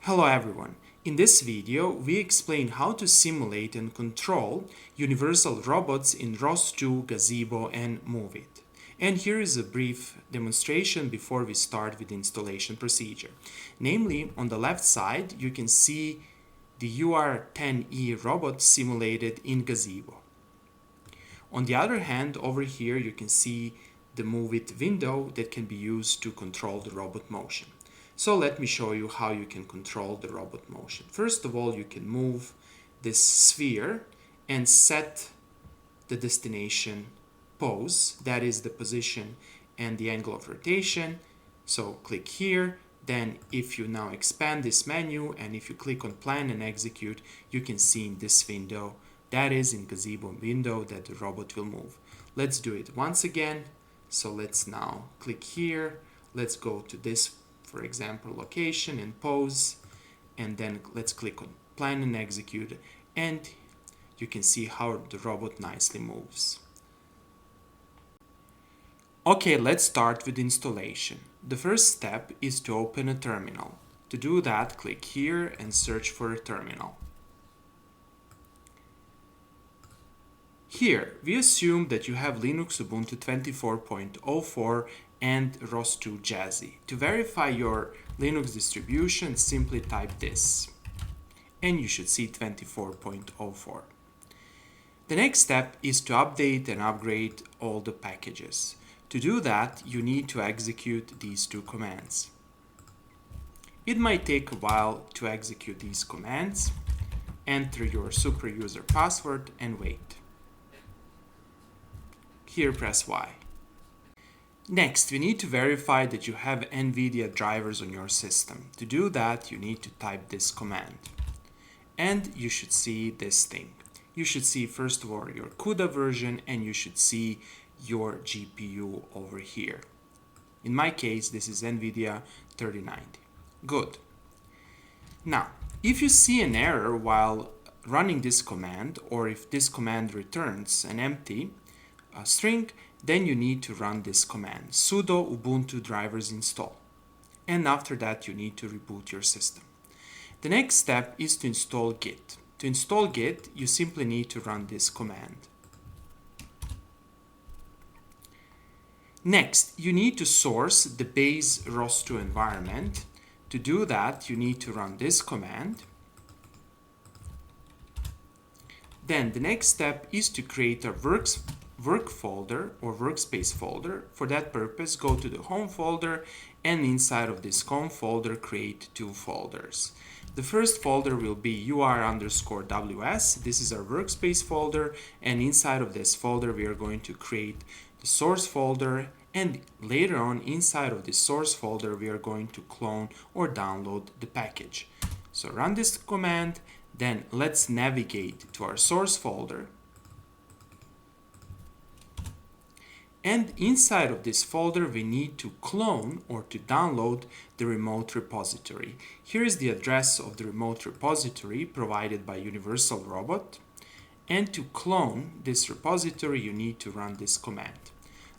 Hello everyone. In this video, we explain how to simulate and control universal robots in ROS2, Gazebo, and MoveIt. And here is a brief demonstration before we start with the installation procedure. Namely, on the left side, you can see the UR10E robot simulated in Gazebo. On the other hand, over here, you can see the MoveIt window that can be used to control the robot motion. So let me show you how you can control the robot motion. First of all, you can move this sphere and set the destination pose, that is the position and the angle of rotation. So click here. Then if you now expand this menu and if you click on plan and execute, you can see in this window, that is in Gazebo window, that the robot will move. Let's do it once again. So let's now click here. Let's go to this, for example, location and pose, and then let's click on plan and execute, and you can see how the robot nicely moves. Okay, let's start with installation. The first step is to open a terminal. To do that, click here and search for a terminal. Here, we assume that you have Linux Ubuntu 24.04 and ROS2 Jazzy. To verify your Linux distribution, simply type this, and you should see 24.04. The next step is to update and upgrade all the packages. To do that, you need to execute these two commands. It might take a while to execute these commands. Enter your super user password and wait. Here, press Y. Next, we need to verify that you have NVIDIA drivers on your system. To do that, you need to type this command. And you should see this thing. You should see, first of all, your CUDA version, and you should see your GPU over here. In my case, this is NVIDIA 3090. Good. Now, if you see an error while running this command, or if this command returns an empty string, then you need to run this command, sudo ubuntu drivers install. And after that, you need to reboot your system. The next step is to install Git. To install Git, you simply need to run this command. Next, you need to source the base ROS2 environment. To do that, you need to run this command. Then the next step is to create a work folder or workspace folder. For that purpose, go to the home folder, and inside of this home folder, create two folders. The first folder will be ur_ws. This is our workspace folder, and inside of this folder, we are going to create the source folder, and later on, inside of this source folder, we are going to clone or download the package. So run this command, then let's navigate to our source folder. And inside of this folder, we need to clone or to download the remote repository. Here is the address of the remote repository provided by Universal Robot. And to clone this repository, you need to run this command.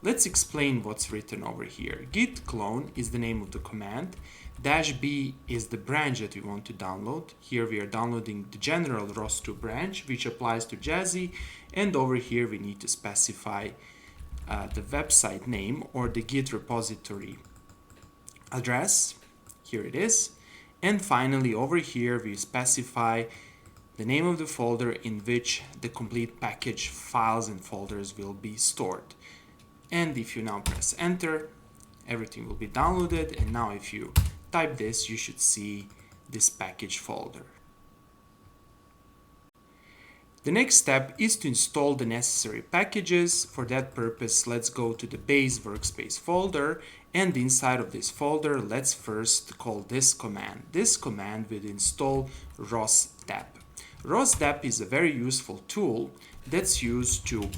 Let's explain what's written over here. Git clone is the name of the command. -b is the branch that we want to download. Here we are downloading the general ROS2 branch, which applies to Jazzy. And over here, we need to specify the website name or the Git repository address. Here it is. And finally, over here, we specify the name of the folder in which the complete package files and folders will be stored. And if you now press enter, everything will be downloaded. And now if you type this, you should see this package folder. The next step is to install the necessary packages. For that purpose, let's go to the base workspace folder, and inside of this folder, let's first call this command. This command will install rosdep. Rosdep is a very useful tool that's used to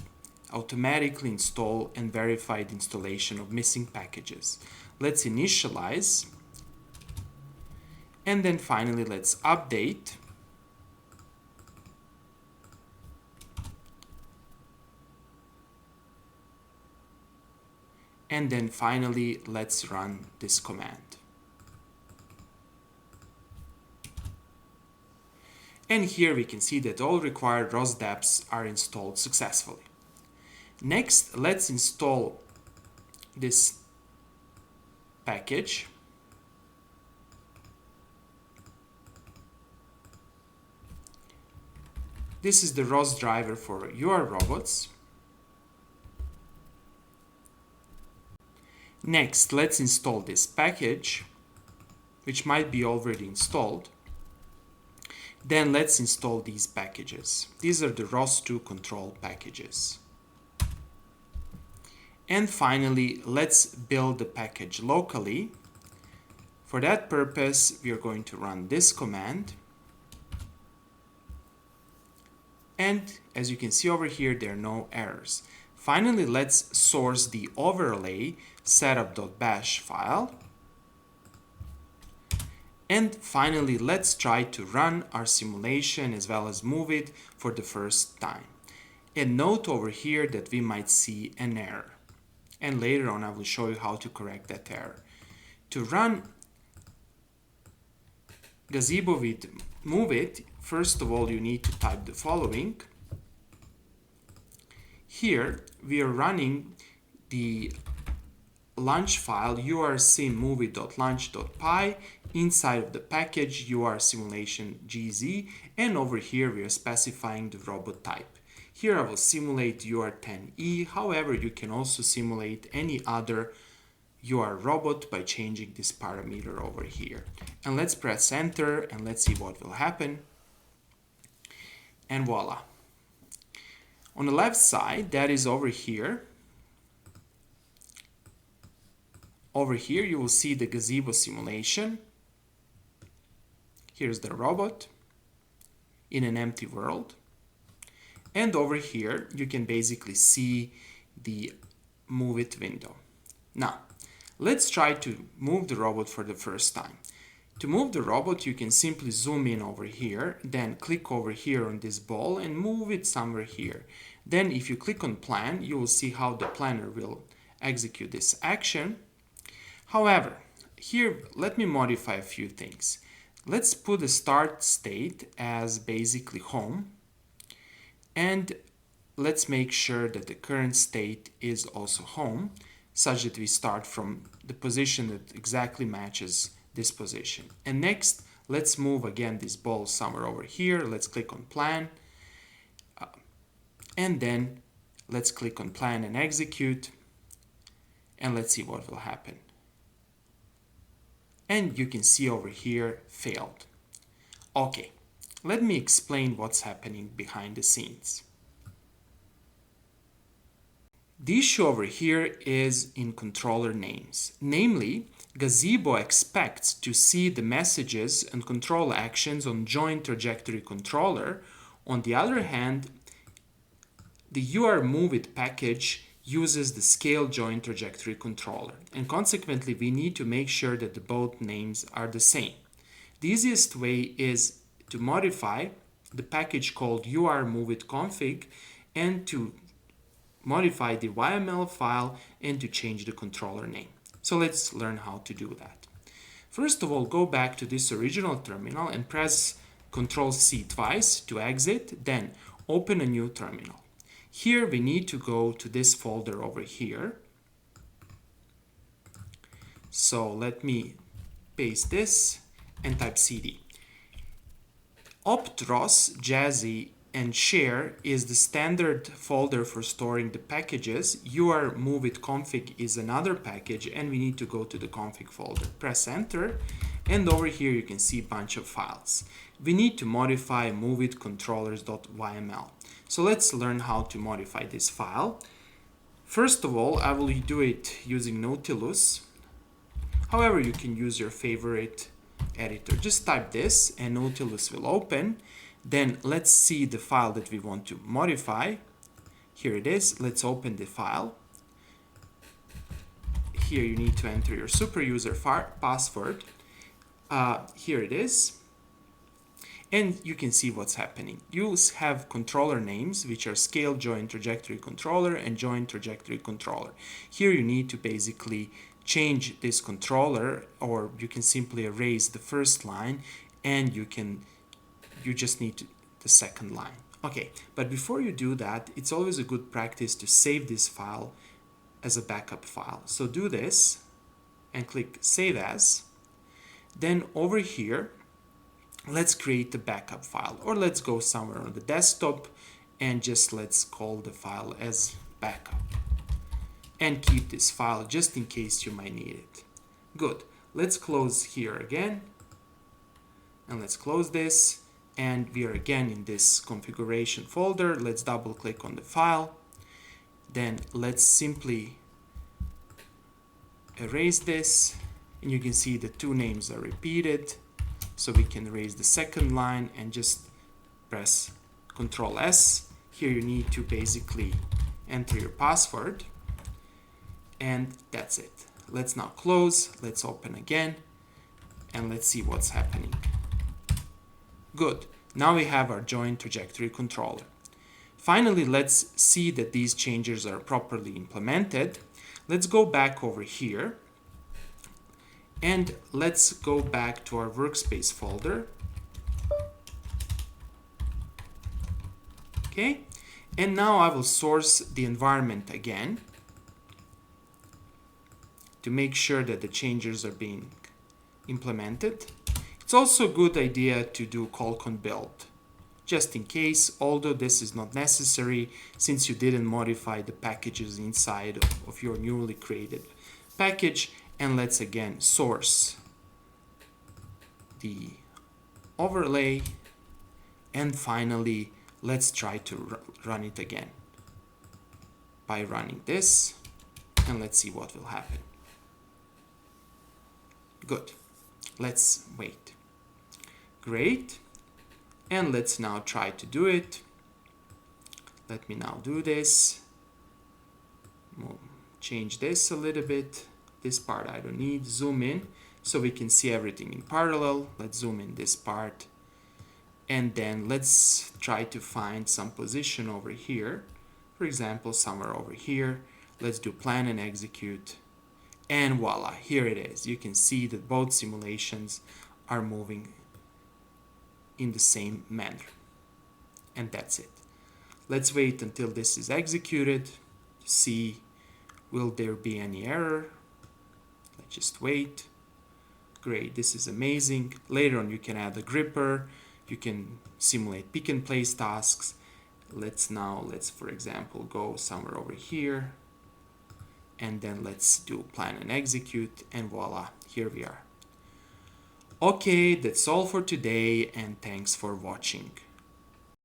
automatically install and verify the installation of missing packages. Let's initialize, and then finally let's update. And then finally, let's run this command. And here we can see that all required ROS dApps are installed successfully. Next, let's install this package. This is the ROS driver for your robots. Next, let's install this package, which might be already installed. Then let's install these packages. These are the ROS2 control packages. And finally, let's build the package locally. For that purpose, we are going to run this command. And as you can see over here, there are no errors. Finally, let's source the overlay setup.bash file. And finally, let's try to run our simulation as well as move it for the first time. And note over here that we might see an error. And later on, I will show you how to correct that error. To run Gazebo with MoveIt, first of all, you need to type the following. Here, we are running the launch file ursim-moveit.launch.py. Inside of the package, simulation gz, and over here we are specifying the robot type. Here I will simulate UR10E, however you can also simulate any other UR robot by changing this parameter over here. And let's press enter and let's see what will happen. And voila. On the left side, that is over here. Over here you will see the Gazebo simulation. Here's the robot in an empty world. And over here you can basically see the MoveIt window. Now, let's try to move the robot for the first time. To move the robot, you can simply zoom in over here, then click over here on this ball and move it somewhere here. Then if you click on plan, you will see how the planner will execute this action. However, here let me modify a few things. Let's put the start state as basically home. And let's make sure that the current state is also home, such that we start from the position that exactly matches this position. And next, let's move again this ball somewhere over here. Let's click on plan. And then let's click on plan and execute. And let's see what will happen. And you can see over here, failed. Okay, let me explain what's happening behind the scenes. The issue over here is in controller names. Namely, Gazebo expects to see the messages and control actions on joint trajectory controller. On the other hand, the UR-MoveIt package uses the scale joint trajectory controller, and consequently we need to make sure that the both names are the same. The easiest way is to modify the package called UR-MoveIt-config and to modify the YML file and to change the controller name. So let's learn how to do that. First of all, go back to this original terminal and press Ctrl+C twice to exit, then open a new terminal. Here we need to go to this folder over here. So let me paste this and type cd. Optros, Jazzy, and share is the standard folder for storing the packages. UR-MoveIt-config is another package, and we need to go to the config folder. Press enter, and over here you can see a bunch of files. We need to modify MoveIt controllers.yml. So let's learn how to modify this file. First of all, I will do it using Nautilus. However, you can use your favorite editor. Just type this and Nautilus will open. Then let's see the file that we want to modify. Here it is. Let's open the file. Here you need to enter your super user password. Here it is. And you can see what's happening. You have controller names, which are scale joint trajectory controller and joint trajectory controller. Here you need to basically change this controller, or you can simply erase the first line and you can you just need the second line. Okay, but before you do that, it's always a good practice to save this file as a backup file. So do this and click Save As. Then over here, let's create the backup file, or let's go somewhere on the desktop and just let's call the file as backup. And keep this file just in case you might need it. Good. Let's close here again. And let's close this. And we are again in this configuration folder. Let's double click on the file. Then let's simply erase this. And you can see the two names are repeated. So we can erase the second line and just press Ctrl S. Here you need to basically enter your password. And that's it. Let's now close. Let's open again. And let's see what's happening. Good. Now we have our joint trajectory controller. Finally, let's see that these changes are properly implemented. Let's go back over here. And let's go back to our Workspace folder. Okay. And now I will source the environment again to make sure that the changes are being implemented. It's also a good idea to do calcon build, just in case, although this is not necessary since you didn't modify the packages inside of your newly created package. And let's again source the overlay. And finally, let's try to run it again by running this. And let's see what will happen. Good. Let's wait. Great. And let's now try to do it. Let me now do this. We'll change this a little bit. This part I don't need. Zoom in so we can see everything in parallel. Let's zoom in this part. And then let's try to find some position over here. For example, somewhere over here. Let's do plan and execute. And voila, here it is. You can see that both simulations are moving in the same manner. And that's it. Let's wait until this is executed to see will there be any error. Let's just wait. Great, this is amazing. Later on you can add a gripper. You can simulate pick and place tasks. Let's for example go somewhere over here. And then let's do plan and execute, and voila, here we are. Okay, that's all for today, and thanks for watching.